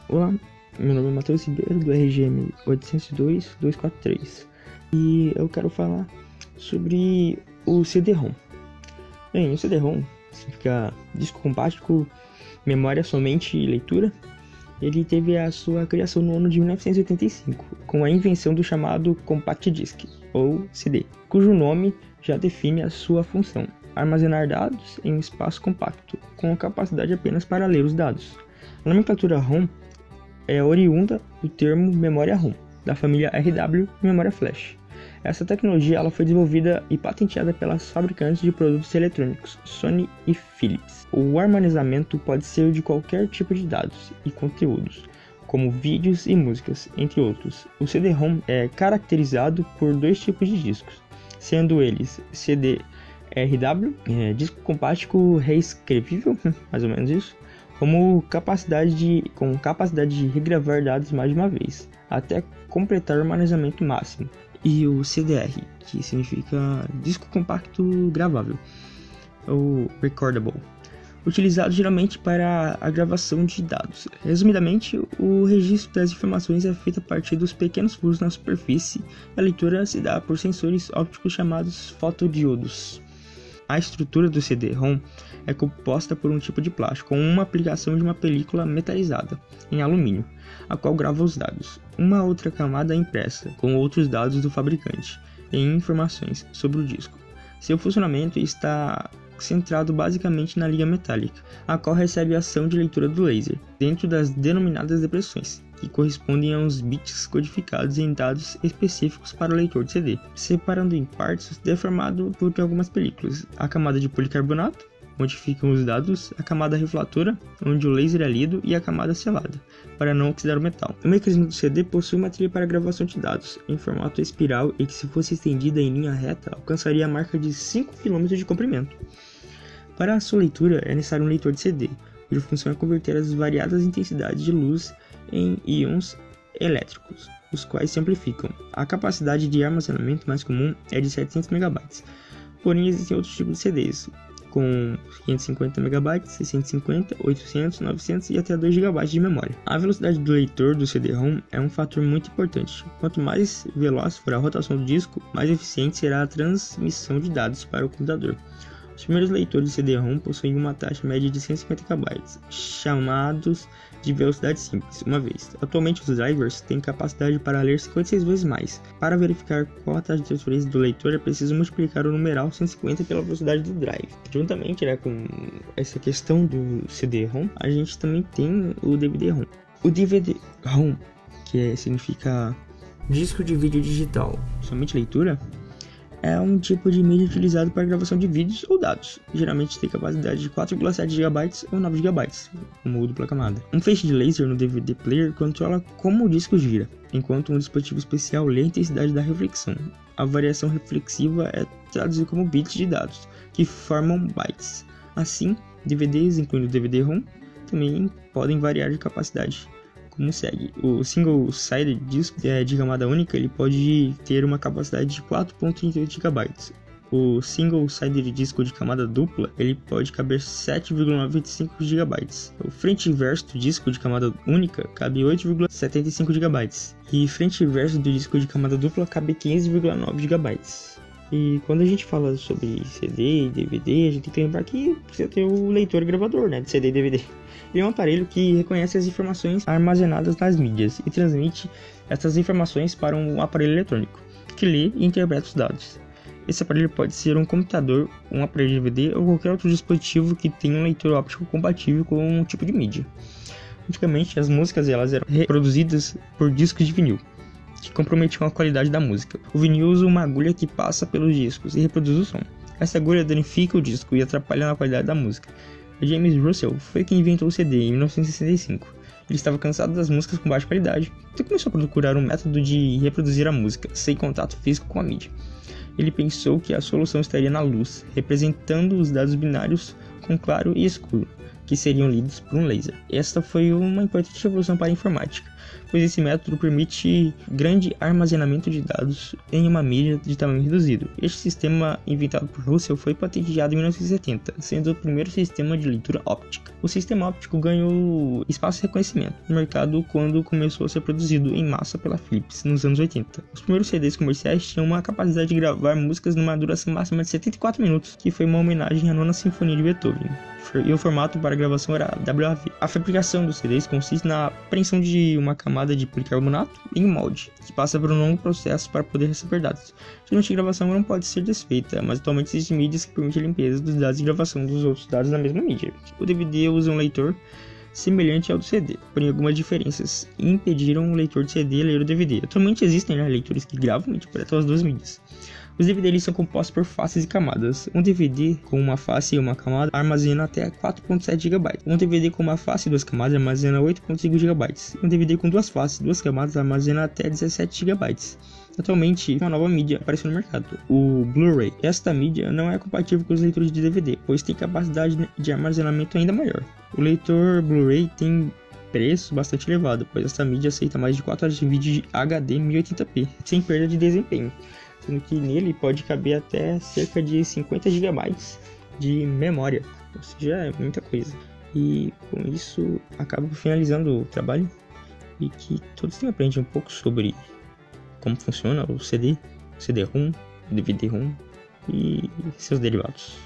Olá, meu nome é Matheus Ribeiro, do RGM 802.243, e eu quero falar sobre o CD-ROM. Bem, o CD-ROM significa disco compacto, memória somente e leitura. Ele teve a sua criação no ano de 1985, com a invenção do chamado Compact Disc, ou CD, cujo nome já define a sua função: armazenar dados em um espaço compacto, com capacidade apenas para ler os dados. A nomenclatura ROM é oriunda do termo memória ROM, da família RW e memória flash. Essa tecnologia ela foi desenvolvida e patenteada pelas fabricantes de produtos eletrônicos Sony e Philips. O armazenamento pode ser de qualquer tipo de dados e conteúdos, como vídeos e músicas, entre outros. O CD-ROM é caracterizado por dois tipos de discos, sendo eles CD-RW, disco compacto reescrevível, mais ou menos isso, com capacidade de regravar dados mais de uma vez, até completar o armazenamento máximo, e o CDR, que significa disco compacto gravável, ou recordable, utilizado geralmente para a gravação de dados. Resumidamente, o registro das informações é feito a partir dos pequenos furos na superfície e a leitura se dá por sensores ópticos chamados fotodiodos. A estrutura do CD-ROM é composta por um tipo de plástico com uma aplicação de uma película metalizada em alumínio, a qual grava os dados. Uma outra camada é impressa com outros dados do fabricante e informações sobre o disco. Seu funcionamento está centrado basicamente na liga metálica, a qual recebe a ação de leitura do laser, dentro das denominadas depressões, que correspondem a uns bits codificados em dados específicos para o leitor de CD. Separando em partes, é formado por algumas películas: a camada de policarbonato, onde ficam os dados, a camada refletora, onde o laser é lido, e a camada selada, para não oxidar o metal. O mecanismo do CD possui uma trilha para gravação de dados, em formato espiral e que, se fosse estendida em linha reta, alcançaria a marca de 5 km de comprimento. Para a sua leitura, é necessário um leitor de CD, cuja função é converter as variadas intensidades de luz em íons elétricos, os quais se amplificam. A capacidade de armazenamento mais comum é de 700 MB, porém existem outros tipos de CDs, com 550 MB, 650, 800, 900 e até 2 GB de memória. A velocidade do leitor do CD-ROM é um fator muito importante. Quanto mais veloz for a rotação do disco, mais eficiente será a transmissão de dados para o computador. Os primeiros leitores de CD-ROM possuem uma taxa média de 150 KB, chamados de velocidade simples, uma vez. Atualmente, os drivers têm capacidade para ler 56 vezes mais. Para verificar qual a taxa de transferência do leitor, é preciso multiplicar o numeral 150 pela velocidade do drive. Juntamente, com essa questão do CD-ROM, a gente também tem o DVD-ROM. O DVD-ROM, que significa disco de vídeo digital, somente leitura, é um tipo de mídia utilizado para gravação de vídeos ou dados. Geralmente tem capacidade de 4,7 GB ou 9 GB, como dupla camada. Um feixe de laser no DVD player controla como o disco gira, enquanto um dispositivo especial lê a intensidade da reflexão. A variação reflexiva é traduzida como bits de dados, que formam bytes. Assim, DVDs, incluindo o DVD-ROM, também podem variar de capacidade, como segue. O single-sided disc de camada única ele pode ter uma capacidade de 4,38 GB. O single-sided disco de camada dupla ele pode caber 7,95 GB. O frente e verso do disco de camada única cabe 8,75 GB. E frente e verso do disco de camada dupla cabe 15,9 GB. E quando a gente fala sobre CD e DVD, a gente tem que lembrar que precisa ter o leitor e gravador, de CD e DVD. Ele é um aparelho que reconhece as informações armazenadas nas mídias e transmite essas informações para um aparelho eletrônico, que lê e interpreta os dados. Esse aparelho pode ser um computador, um aparelho de DVD ou qualquer outro dispositivo que tenha um leitor óptico compatível com um tipo de mídia. Antigamente, as músicas elas eram reproduzidas por discos de vinil, que comprometiam a qualidade da música. O vinil usa uma agulha que passa pelos discos e reproduz o som. Essa agulha danifica o disco e atrapalha na qualidade da música. James Russell foi quem inventou o CD em 1965. Ele estava cansado das músicas com baixa qualidade, então começou a procurar um método de reproduzir a música sem contato físico com a mídia. Ele pensou que a solução estaria na luz, representando os dados binários com claro e escuro. que seriam lidos por um laser. Esta foi uma importante revolução para a informática, pois esse método permite grande armazenamento de dados em uma mídia de tamanho reduzido. Este sistema, inventado por Russell, foi patenteado em 1970, sendo o primeiro sistema de leitura óptica. O sistema óptico ganhou espaço e reconhecimento no mercado quando começou a ser produzido em massa pela Philips nos anos 80. Os primeiros CDs comerciais tinham uma capacidade de gravar músicas numa duração máxima de 74 minutos, que foi uma homenagem à Nona Sinfonia de Beethoven, e o formato para gravação era WAV. A fabricação dos CDs consiste na apreensão de uma camada de policarbonato em um molde, que passa por um longo processo para poder receber dados. Geralmente a gravação não pode ser desfeita, mas atualmente existem mídias que permitem a limpeza dos dados e gravação dos outros dados na mesma mídia. O DVD usa um leitor semelhante ao do CD, porém algumas diferenças impediram o leitor de CD ler o DVD. Atualmente existem leitores que gravam e interpretam as duas mídias. Os DVDs são compostos por faces e camadas. Um DVD com uma face e uma camada armazena até 4.7 GB. Um DVD com uma face e duas camadas armazena 8.5 GB. Um DVD com duas faces e duas camadas armazena até 17 GB. Atualmente, uma nova mídia apareceu no mercado, o Blu-ray. Esta mídia não é compatível com os leitores de DVD, pois tem capacidade de armazenamento ainda maior. O leitor Blu-ray tem preço bastante elevado, pois esta mídia aceita mais de 4 horas de vídeo de HD 1080p, sem perda de desempenho, sendo que nele pode caber até cerca de 50 GB de memória, ou seja, é muita coisa. E com isso, acabo finalizando o trabalho e que todos tenham aprendido um pouco sobre como funciona o CD, CD-ROM, DVD-ROM e seus derivados.